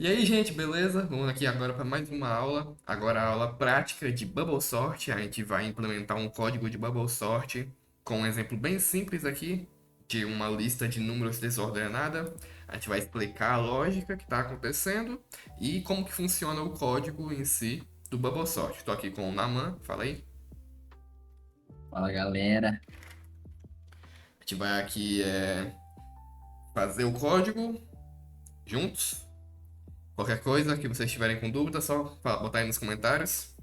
E aí, gente, beleza? Vamos aqui agora para mais uma aula. Agora a aula prática de Bubble Sort. A gente vai implementar um código de Bubble Sort com um exemplo bem simples aqui de uma lista de números desordenada. A gente vai explicar a lógica que está acontecendo e como que funciona o código em si do Bubble Sort. Estou aqui com o Naman, fala aí. Fala galera, A gente vai aqui fazer o código juntos. Qualquer coisa que vocês tiverem com dúvida, só botar aí nos comentários.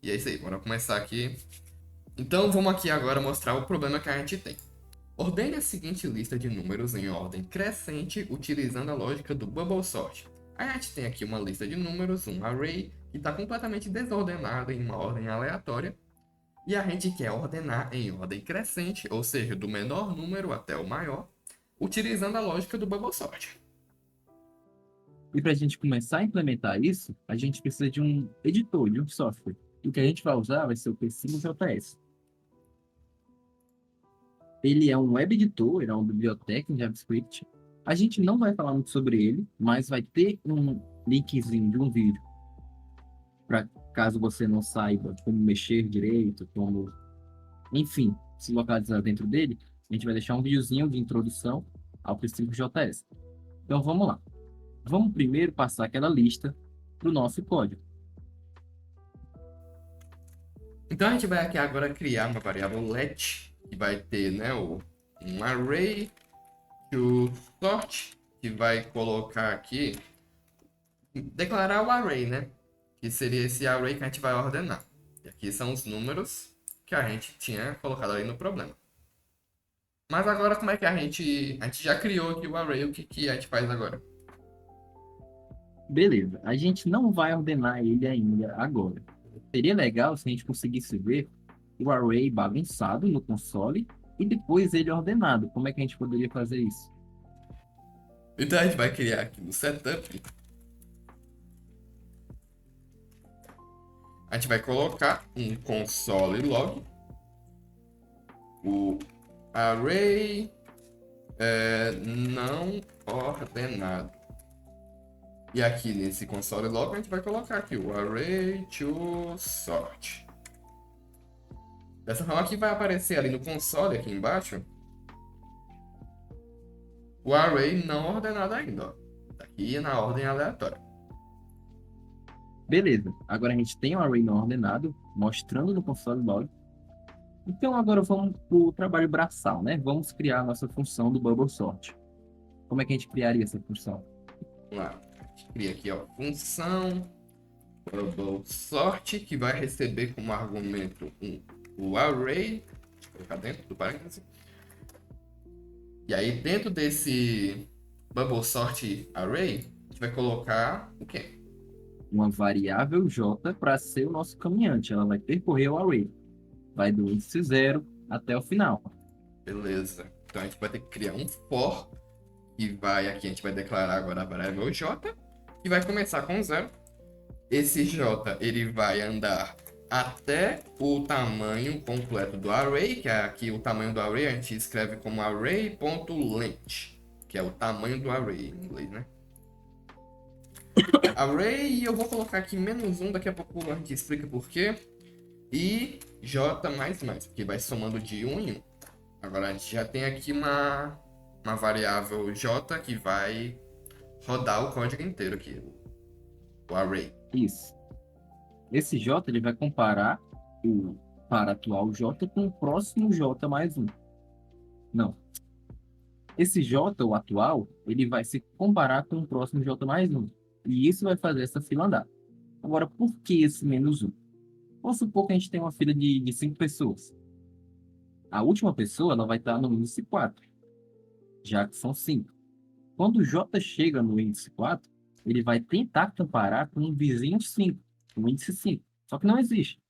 E é isso aí, bora começar aqui. Então vamos aqui agora mostrar o problema que a gente tem. Ordene a seguinte lista de números em ordem crescente utilizando a lógica do Bubble Sort. A gente tem aqui uma lista de números, um array, que está completamente desordenada em uma ordem aleatória. E a gente quer ordenar em ordem crescente, ou seja, do menor número até o maior, utilizando a lógica do Bubble Sort. e para a gente começar a implementar isso, a gente precisa de um editor, de um software. E o que a gente vai usar vai ser o P5JS. Ele é um web editor, ele é uma biblioteca em JavaScript. A gente não vai falar muito sobre ele, mas vai ter um linkzinho de um vídeo para caso você não saiba como mexer direito, como, enfim, se localizar dentro dele, a gente vai deixar um videozinho de introdução ao P5JS. Então vamos lá. Vamos primeiro passar aquela lista para o nosso código. Então a gente vai aqui agora criar uma variável let, que vai ter um array to sort, que vai colocar aqui, declarar o array, né? Que seria esse array que a gente vai ordenar. E aqui são os números que a gente tinha colocado ali no problema. Mas agora como é que a gente já criou aqui o array, o que, que a gente faz agora? Beleza, a gente não vai ordenar ele ainda agora. Seria legal se a gente conseguisse ver o array bagunçado no console e depois ele ordenado. Como é que a gente poderia fazer isso? Então a gente vai criar aqui no setup, a gente vai colocar um console log, o array não ordenado. E aqui nesse console log a gente vai colocar aqui o array to sort. Dessa forma aqui vai aparecer ali no console aqui embaixo o array não ordenado ainda, ó. Tá aqui na ordem aleatória. Beleza, agora a gente tem o array não ordenado, mostrando no console log. Então agora vamos para o trabalho braçal, né? Vamos criar a nossa função do bubble sort. Como é que a gente criaria essa função? Vamos lá. A gente cria aqui, ó, função bubble sort, que vai receber como argumento o array. Deixa eu colocar dentro do parênteses. E aí dentro desse bubble sort array, a gente vai colocar o quê? Uma variável j para ser o nosso caminhante. Ela vai percorrer o array. Vai do índice zero até o final. Beleza. Então a gente vai ter que criar um for, que vai aqui, a gente vai declarar agora a variável j, que vai começar com zero. Esse j, ele vai andar até o tamanho completo do array, que é aqui o tamanho do array, a gente escreve como array.length, que é o tamanho do array em inglês, né? Array, eu vou colocar aqui -1, daqui a pouco a gente explica por quê. E j mais, porque vai somando de 1 em 1. Agora a gente já tem aqui uma variável j que vai rodar o código inteiro aqui, o array. Isso. Esse j ele vai comparar o par atual j com o próximo j mais um. Não. Esse j, o atual, ele vai se comparar com o próximo j mais um. E isso vai fazer essa fila andar. Agora, por que esse -1? Vamos supor que a gente tem uma fila de 5 pessoas. A última pessoa ela vai estar no índice 4, já que são 5. Quando o j chega no índice 4, ele vai tentar comparar com um vizinho 5, o índice 5. Só que não existe.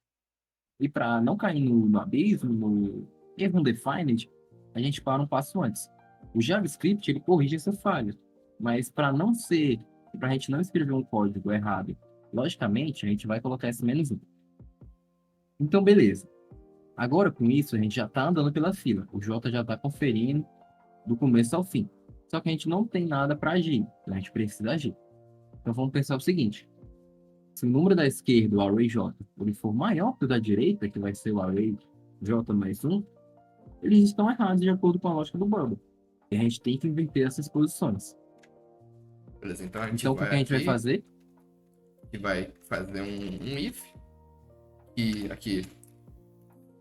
E para não cair no abismo, no erro undefined, a gente para um passo antes. O JavaScript ele corrige essa falha, mas para a gente não escrever um código errado, logicamente, a gente vai colocar esse -1. Então, beleza. Agora, com isso, a gente já está andando pela fila. O J já está conferindo do começo ao fim. Só que a gente não tem nada para agir, então a gente precisa agir. Então vamos pensar o seguinte: se o número da esquerda, o array J, ele for maior que o da direita, que vai ser o array J mais um, eles estão errados de acordo com a lógica do Bubble. E a gente tem que inverter essas posições. Beleza, então a gente Então o que vai que a gente vai aqui fazer? e vai fazer um if. E aqui,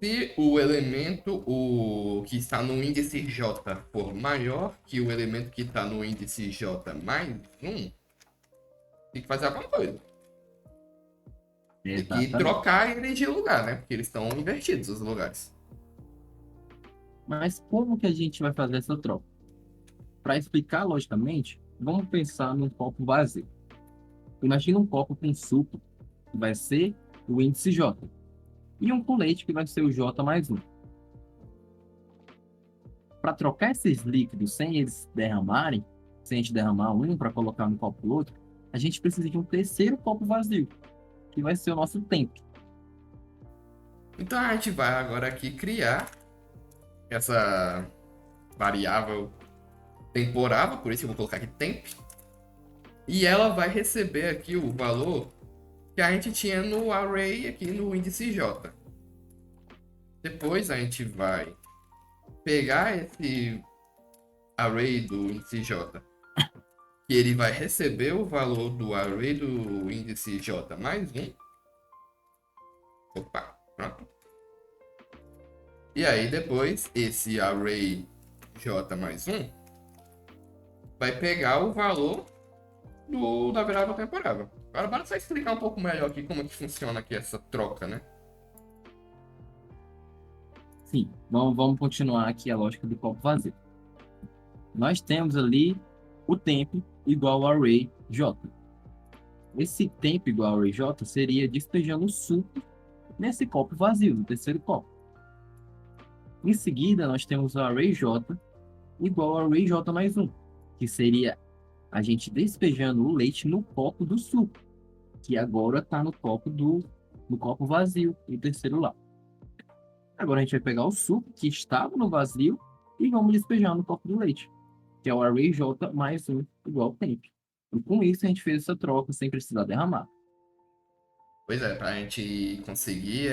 se o elemento que está no índice J for maior que o elemento que está no índice J mais um, tem que fazer alguma coisa. Tem que Exatamente. trocar eles de lugar, né? Porque eles estão invertidos os lugares. Mas como que a gente vai fazer essa troca? Para explicar logicamente, vamos pensar num copo vazio. Imagina um copo com suco, que vai ser o índice J, e um com leite, que vai ser o J mais um. Para trocar esses líquidos sem eles derramarem, sem a gente derramar um para colocar no copo do outro, a gente precisa de um terceiro copo vazio, que vai ser o nosso tempo. Então a gente vai agora aqui criar essa variável temporável, por isso eu vou colocar aqui temp. E ela vai receber aqui o valor que a gente tinha no array aqui no índice J. Depois a gente vai pegar esse array do índice J, que ele vai receber o valor do array do índice J mais um. Opa, pronto. E aí depois esse array J mais um vai pegar o valor da variável temporável. Agora bora só explicar um pouco melhor aqui como é que funciona aqui essa troca, né? Sim, vamos continuar aqui a lógica do copo vazio. Nós temos ali o tempo igual ao array J. Esse tempo igual ao array J seria despejando o suco nesse copo vazio, no terceiro copo. Em seguida, nós temos o array J igual ao array J mais um, que seria a gente despejando o leite no copo do suco, que agora está no copo vazio, no terceiro lá. Agora a gente vai pegar o suco que estava no vazio e vamos despejar no copo do leite, que é o array J mais um igual ao tempo. E com isso a gente fez essa troca sem precisar derramar. Pois é, para a gente conseguir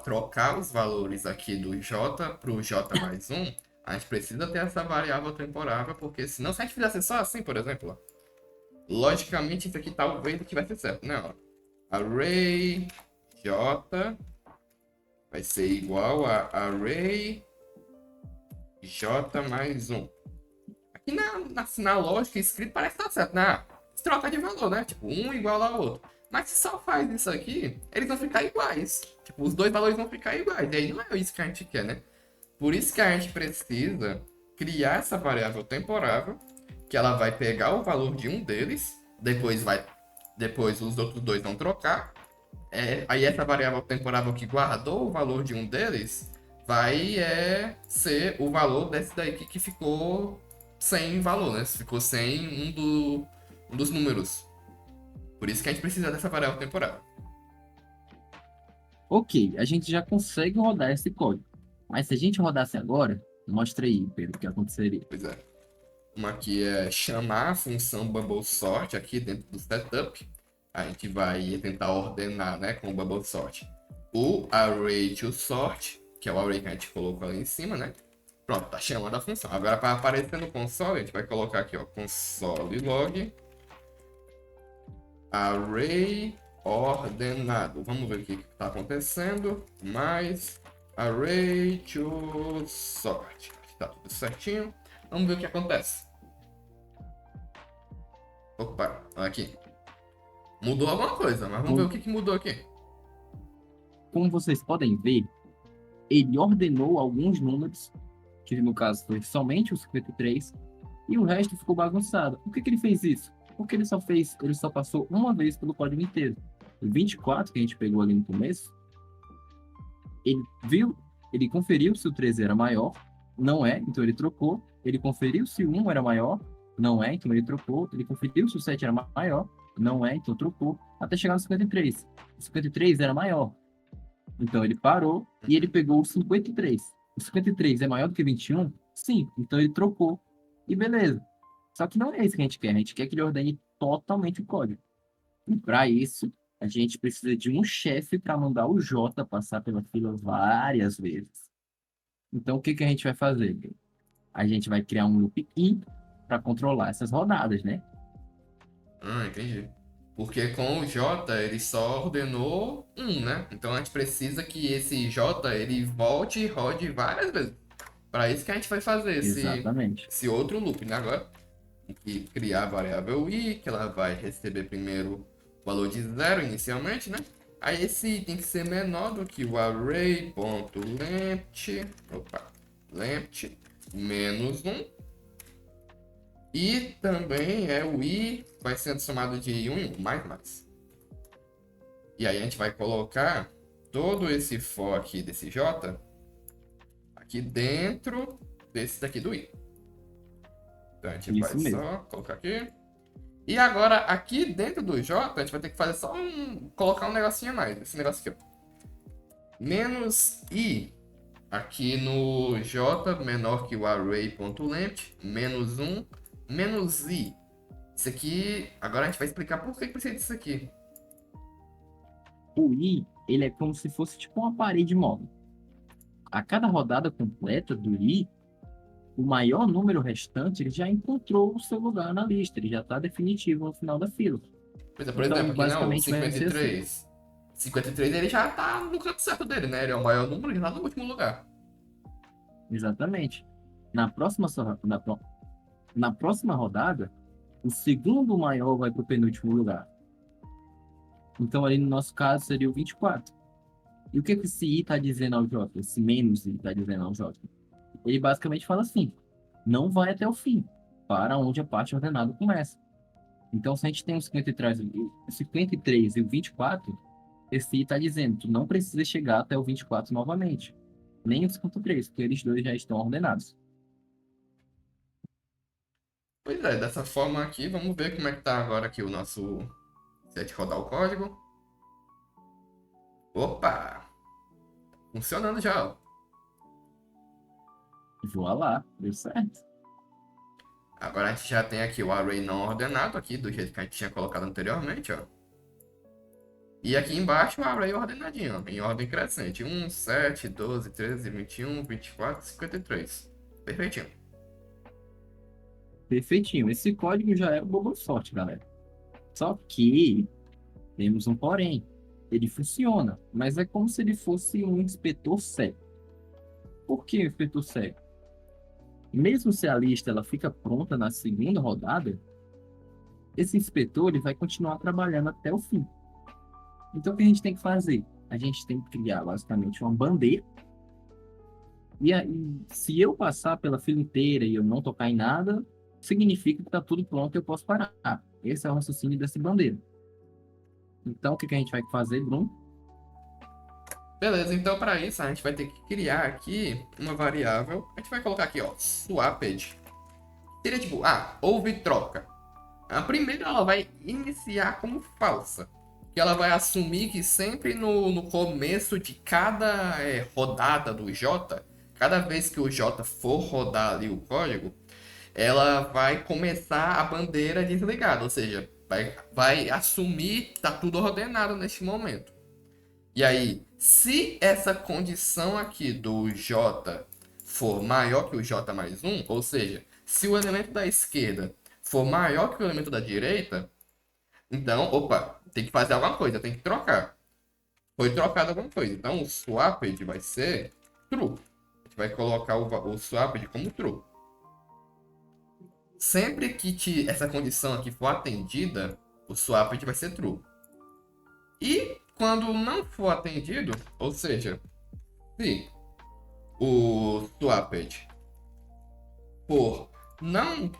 trocar os valores aqui do J para o J mais um, a gente precisa ter essa variável temporável, porque senão se a gente fizesse só assim, por exemplo, ó, logicamente isso aqui talvez aqui vai ser certo, né? Ó, array J vai ser igual a array J mais um. Aqui na lógica escrito parece que tá certo, né? Troca de valor, né? Tipo, um igual ao outro. Mas se só faz isso aqui, eles vão ficar iguais. Tipo, os dois valores vão ficar iguais. E aí não é isso que a gente quer, né? Por isso que a gente precisa criar essa variável temporável, que ela vai pegar o valor de um deles, depois os outros dois vão trocar. Aí essa variável temporável que guardou o valor de um deles vai ser o valor desse daí que ficou sem valor, né? Ficou sem um dos números. Por isso que a gente precisa dessa variável temporável. Ok, a gente já consegue rodar esse código. Mas se a gente rodasse agora, mostra aí, Pedro, o que aconteceria. Pois é. Uma aqui é chamar a função bubble sort aqui dentro do setup. A gente vai tentar ordenar, né, com o bubble sort o array to sort, que é o array que a gente colocou ali em cima, né? Pronto, tá chamando a função. Agora, para aparecer no console, a gente vai colocar aqui, ó, console log array ordenado. Vamos ver o que está acontecendo. Mais array to sort. Está tudo certinho. Vamos ver o que acontece. Opa, aqui. Mudou alguma coisa, mas vamos ver o que mudou aqui. Como vocês podem ver, ele ordenou alguns números, que no caso foi somente o 53, e o resto ficou bagunçado. Por que ele fez isso? Porque ele só passou uma vez pelo código inteiro. O 24, que a gente pegou ali no começo, ele conferiu se o 13 era maior, não é, então ele trocou. Ele conferiu se o 1 era maior, não é, então ele trocou. Ele conferiu se o 7 era maior, não é, então trocou. Até chegar no 53. O 53 era maior, então ele parou e ele pegou o 53. O 53 é maior do que 21? Sim, então ele trocou. E beleza. Só que não é isso que a gente quer que ele ordene totalmente o código. E para isso, a gente precisa de um chefe para mandar o J passar pela fila várias vezes. Então, o que que a gente vai fazer? A gente vai criar um loop in para controlar essas rodadas, né? Ah, entendi. Porque com o J ele só ordenou um, né? Então a gente precisa que esse J ele volte e rode várias vezes. Para isso que a gente vai fazer Exatamente. esse outro loop, né? Agora, tem que criar a variável i, que ela vai receber primeiro o valor de zero inicialmente, né? Aí esse i tem que ser menor do que o array.length, length menos um. E também o i vai sendo somado de um em um, mais. E aí a gente vai colocar todo esse for aqui desse j aqui dentro desse daqui do i. Então a gente vai Isso mesmo. só colocar aqui. E agora aqui dentro do j a gente vai ter que fazer só colocar um negocinho a mais. Esse negócio aqui, ó. Menos i aqui no j menor que o array.length menos um menos i. Isso aqui, agora a gente vai explicar por que precisa disso aqui. O i, ele é como se fosse tipo uma parede móvel. A cada rodada completa do i, o maior número restante ele já encontrou o seu lugar na lista, ele já está definitivo no final da fila. Pois é, por Então, exemplo, aqui não, o basicamente vai ser assim. 53. 53 ele já tá no canto certo dele, né? Ele é o maior número, ele tá no último lugar. Exatamente. Na próxima, na próxima rodada, o segundo maior vai para o penúltimo lugar. Então, ali no nosso caso, seria o 24. E o que que esse i está dizendo ao J? Esse menos i está dizendo ao J? Ele basicamente fala assim, não vai até o fim, para onde a parte ordenada começa. Então, se a gente tem o 53, o 53 e o 24, esse i está dizendo, tu não precisa chegar até o 24 novamente. Nem o 53, porque eles dois já estão ordenados. Pois é, dessa forma aqui, vamos ver como é que tá agora aqui o nosso set rodar o código. Opa! Funcionando já, ó. Voa lá, deu certo. Agora a gente já tem aqui o array não ordenado aqui, do jeito que a gente tinha colocado anteriormente, ó. E aqui embaixo o array ordenadinho, ó, em ordem crescente. 1, 7, 12, 13, 21, 24, 53. Perfeitinho. Perfeitinho. Esse código já é o bobo sorte, galera. Só que temos um porém. Ele funciona, mas é como se ele fosse um inspetor cego. Por que inspetor cego? Mesmo se a lista ela fica pronta na segunda rodada, esse inspetor ele vai continuar trabalhando até o fim. Então, o que a gente tem que fazer? A gente tem que criar basicamente uma bandeira. E aí, se eu passar pela fila inteira e eu não tocar em nada, significa que está tudo pronto e eu posso parar. Esse é o raciocínio dessa bandeira. Então, o que que a gente vai fazer, Bruno? Beleza, então para isso a gente vai ter que criar aqui uma variável. A gente vai colocar aqui, ó, swapped. Seria tipo, houve troca. A primeira ela vai iniciar como falsa. Que ela vai assumir que sempre no começo de cada rodada do J, cada vez que o J for rodar ali o código, ela vai começar a bandeira desligada. Ou seja, vai assumir que tá tudo ordenado neste momento. E aí, se essa condição aqui do J for maior que o J mais um, ou seja, se o elemento da esquerda for maior que o elemento da direita, então, opa, tem que fazer alguma coisa, tem que trocar. Foi trocado alguma coisa. Então, o swapped vai ser true. A gente vai colocar o swapped como true. Sempre que essa condição aqui for atendida, o swapped vai ser true. E quando não for atendido, ou seja, se o swapped for não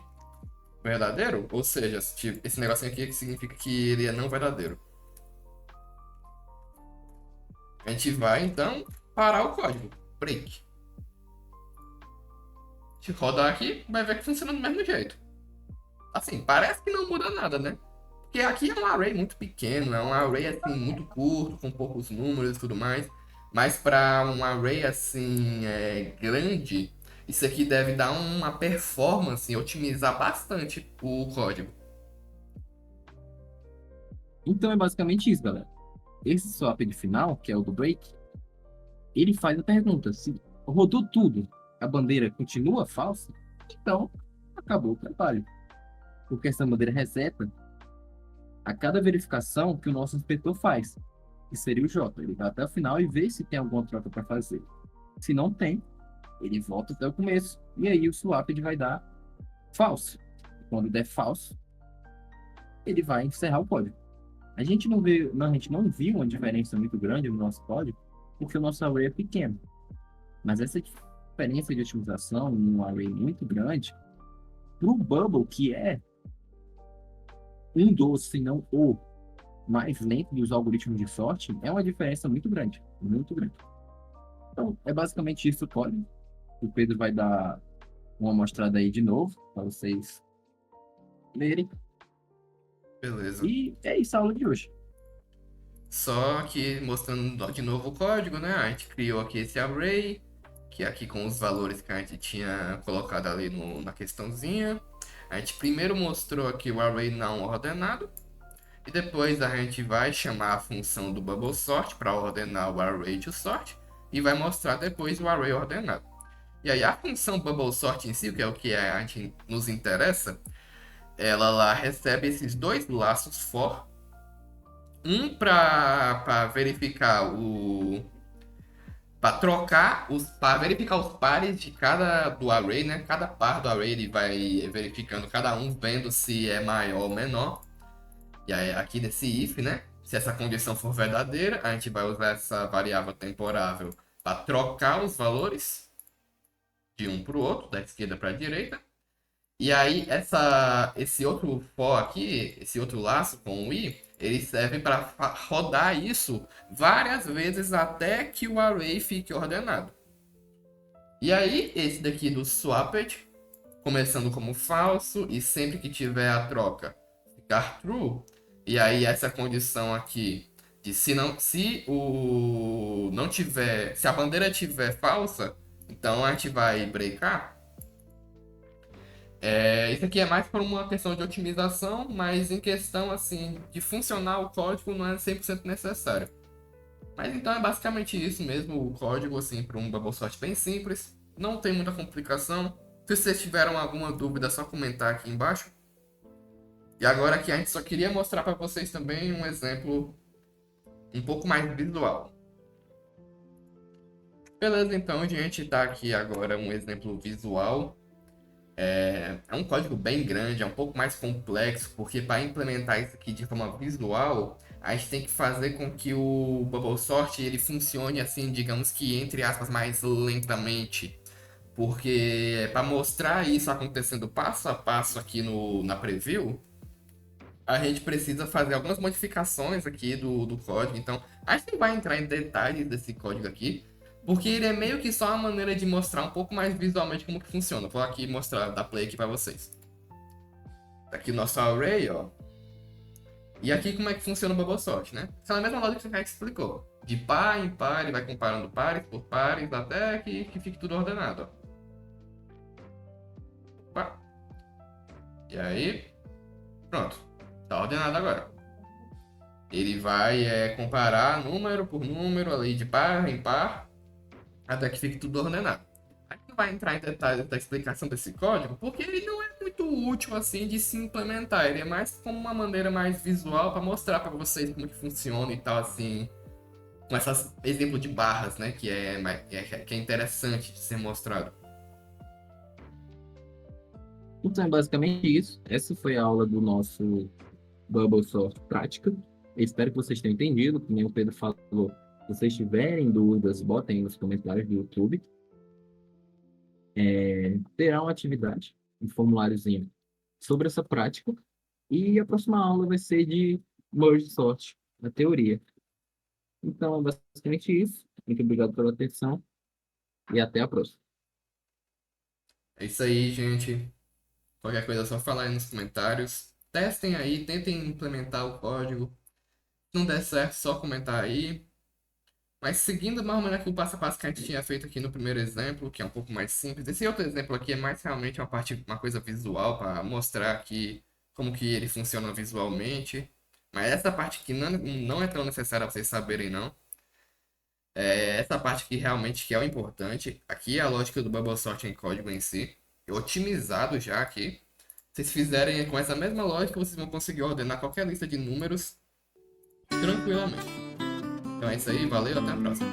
verdadeiro, ou seja, esse negocinho aqui significa que ele é não verdadeiro. A gente vai então parar o código, break. Se rodar aqui, vai ver que funciona do mesmo jeito. Assim, parece que não muda nada, né? Porque aqui é um array muito pequeno, é um array assim muito curto, com poucos números e tudo mais. Mas para um array assim grande, Isso aqui deve dar uma performance e otimizar bastante o código. Então é basicamente isso, galera. Esse swap de final, que é o do break, ele faz a pergunta: se rodou tudo, a bandeira continua falsa, então acabou o trabalho. Porque essa bandeira reseta a cada verificação que o nosso inspetor faz, que seria o J. Ele vai até o final e vê se tem alguma troca para fazer. Se não tem, ele volta até o começo. E aí o swap ele vai dar falso. Quando der falso, ele vai encerrar o código. A gente não vê, não, a gente não viu uma diferença muito grande no nosso código, porque o nosso array é pequeno. Mas essa diferença de otimização em um array muito grande, para o Bubble, que é um dos, se não o mais lento dos algoritmos de sorte, é uma diferença muito grande, muito grande. Então, é basicamente isso o código. O Pedro vai dar uma mostrada aí de novo, para vocês lerem. Beleza. E é isso a aula de hoje. Só que mostrando de novo o código, né? A gente criou aqui esse array, que é aqui com os valores que a gente tinha colocado ali na questãozinha. A gente primeiro mostrou aqui o array não ordenado, e depois a gente vai chamar a função do bubble sort para ordenar o array to sort, e vai mostrar depois o array ordenado. E aí a função bubble sort em si, que é o que a gente nos interessa, ela lá recebe esses dois laços for, um para verificar para trocar para verificar os pares de cada do array, né? Cada par do array ele vai verificando cada um, vendo se é maior ou menor. E aí aqui nesse if, né? Se essa condição for verdadeira, a gente vai usar essa variável temporável para trocar os valores de um para o outro, da esquerda para a direita. E aí, esse outro for aqui, esse outro laço com o i, ele serve para rodar isso várias vezes até que o array fique ordenado. E aí, esse daqui do swapped, começando como falso e sempre que tiver a troca ficar true. E aí, essa condição aqui de se a bandeira tiver falsa, então a gente vai breakar. Isso aqui é mais por uma questão de otimização, mas em questão assim de funcionar o código não é 100% necessário. Mas então é basicamente isso mesmo, o código assim para um bubble sort bem simples, não tem muita complicação. Se vocês tiveram alguma dúvida, é só comentar aqui embaixo. E agora aqui a gente só queria mostrar para vocês também um exemplo um pouco mais visual. Beleza, então a gente está aqui agora um exemplo visual. É um código bem grande, é um pouco mais complexo, porque para implementar isso aqui de forma visual, a gente tem que fazer com que o Bubble Sort ele funcione assim, digamos que entre aspas, mais lentamente. Porque para mostrar isso acontecendo passo a passo aqui na preview, a gente precisa fazer algumas modificações aqui do código. Então, a gente não vai entrar em detalhes desse código aqui, porque ele é meio que só uma maneira de mostrar um pouco mais visualmente como que funciona. Vou aqui mostrar, dar play aqui para vocês. Tá aqui o nosso array, ó. E aqui como é que funciona o Bubble Sort, né? Essa é a mesma lógica que a gente explicou. De par em par, ele vai comparando pares por pares até que fique tudo ordenado, ó. Opa. E aí, pronto. Tá ordenado agora. Ele vai comparar número por número ali de par em par até que fique tudo ordenado. A gente não vai entrar em detalhes da explicação desse código porque ele não é muito útil assim de se implementar. Ele é mais como uma maneira mais visual para mostrar para vocês como que funciona e tal assim, com esses exemplos de barras, né, que é interessante de ser mostrado. Então é basicamente isso. Essa foi a aula do nosso Bubble Sort prática. Eu espero que vocês tenham entendido, como o Pedro falou. Se vocês tiverem dúvidas, botem nos comentários do YouTube. Terá uma atividade, um formuláriozinho sobre essa prática. E a próxima aula vai ser de Merge Sort, a teoria. Então, é basicamente isso. Muito obrigado pela atenção e até a próxima. É isso aí, gente. Qualquer coisa é só falar aí nos comentários. Testem aí, tentem implementar o código. Se não der certo, só comentar aí. Mas seguindo mais ou menos aqui o passo a passo que a gente tinha feito aqui no primeiro exemplo, que é um pouco mais simples. Esse outro exemplo aqui é mais realmente uma parte, uma coisa visual para mostrar aqui como que ele funciona visualmente. Mas essa parte aqui não é tão necessária vocês saberem, não. É essa parte que realmente que é o importante. Aqui é a lógica do Bubble Sort em código em si. Otimizado já aqui. Se vocês fizerem com essa mesma lógica, vocês vão conseguir ordenar qualquer lista de números tranquilamente. Então é isso aí, valeu, até a próxima.